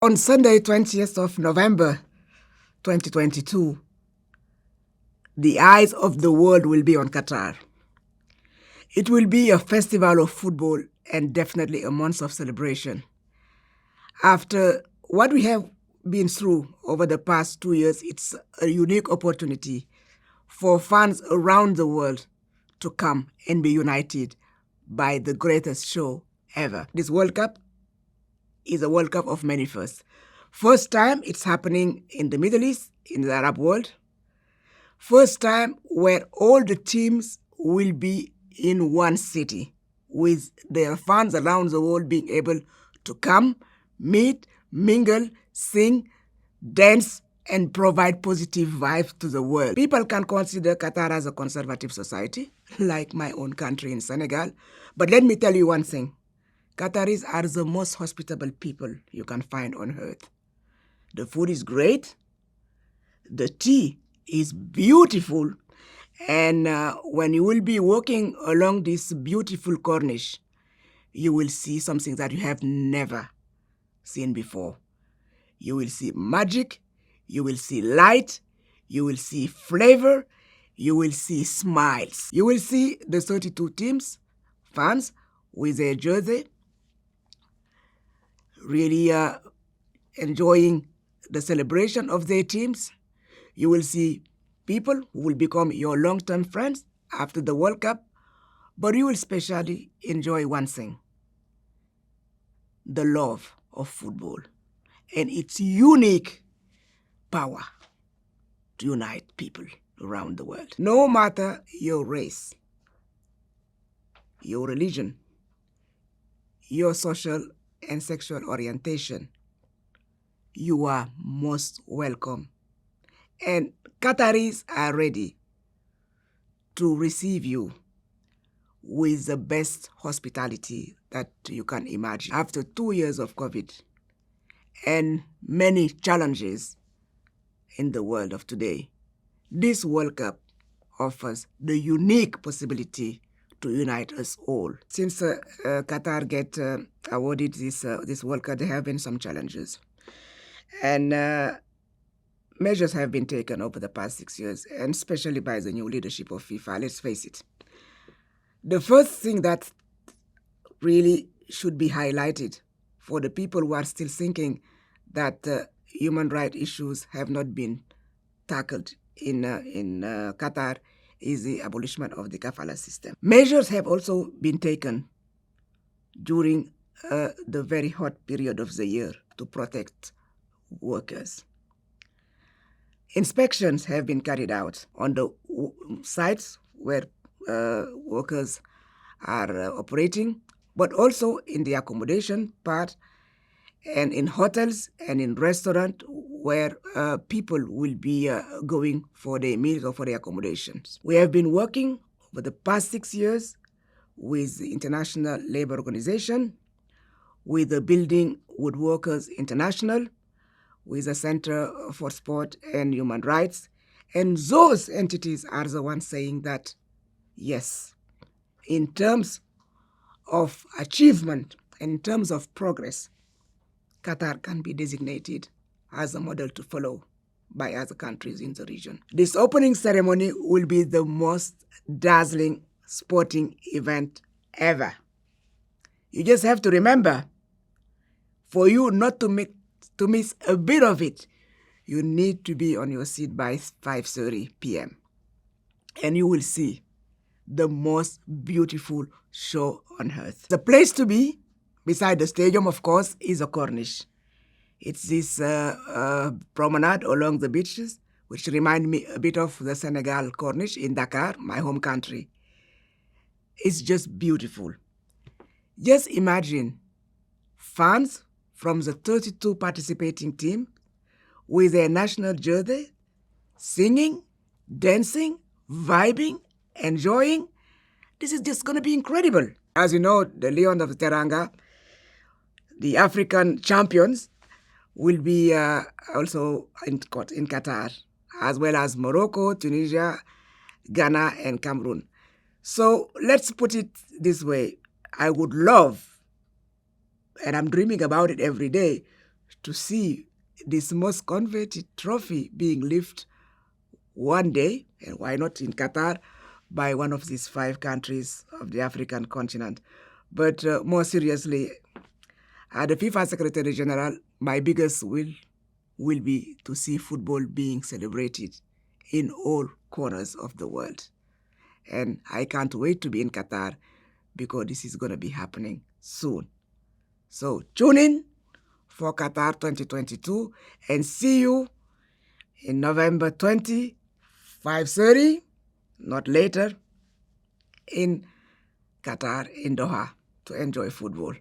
On Sunday, 20th of November, 2022, the eyes of the world will be on Qatar. It will be a festival of football and definitely a month of celebration. After what we have been through over the past 2 years, it's a unique opportunity for fans around the world to come and be united by the greatest show ever. This World Cup is a World Cup of many firsts. First time it's happening in the Middle East, in the Arab world. First time where all the teams will be in one city, with their fans around the world being able to come, meet, mingle, sing, dance, and provide positive vibes to the world. People can consider Qatar as a conservative society, like my own country in Senegal. But let me tell you one thing. Qataris are the most hospitable people you can find on earth. The food is great. The tea is beautiful. And when you will be walking along this beautiful corniche, you will see something that you have never seen before. You will see magic. You will see light. You will see flavor. You will see smiles. You will see the 32 teams, fans, with their jersey, really enjoying the celebration of their teams. You will see people who will become your long-term friends after the World Cup, but you will especially enjoy one thing: the love of football and its unique power to unite people around the world. No matter your race, your religion, your social and sexual orientation, you are most welcome. And Qataris are ready to receive you with the best hospitality that you can imagine. After 2 years of COVID and many challenges in the world of today, this World Cup offers the unique possibility to unite us all. Since Qatar get awarded this World Cup, there have been some challenges. And measures have been taken over the past 6 years, and especially by the new leadership of FIFA, let's face it. The first thing that really should be highlighted for the people who are still thinking that human rights issues have not been tackled in Qatar is the abolishment of the kafala system. Measures have also been taken during the very hot period of the year to protect workers. Inspections have been carried out on the sites where workers are operating, but also in the accommodation part, and in hotels and in restaurants where people will be going for their meals or for their accommodations. We have been working over the past 6 years with the International Labour Organization, with the Building Woodworkers International, with the Center for Sport and Human Rights. And those entities are the ones saying that, yes, in terms of achievement and in terms of progress, Qatar can be designated as a model to follow by other countries in the region. This opening ceremony will be the most dazzling sporting event ever. You just have to remember, for you not to miss a bit of it, you need to be on your seat by 5:30 p.m. And you will see the most beautiful show on earth. The place to be, beside the stadium, of course, is a corniche. It's this promenade along the beaches, which remind me a bit of the Senegal corniche in Dakar, my home country. It's just beautiful. Just imagine fans from the 32 participating teams with their national jersey, singing, dancing, vibing, enjoying. This is just going to be incredible. As you know, the Lion of Teranga, the African champions, will be also in Qatar, as well as Morocco, Tunisia, Ghana, and Cameroon. So let's put it this way. I would love, and I'm dreaming about it every day, to see this most coveted trophy being lifted one day, and why not in Qatar, by one of these 5 countries of the African continent. But more seriously, the FIFA Secretary General, my biggest will be to see football being celebrated in all corners of the world. And I can't wait to be in Qatar because this is going to be happening soon. So tune in for Qatar 2022 and see you in November 20, 5:30, not later, in Qatar, in Doha, to enjoy football.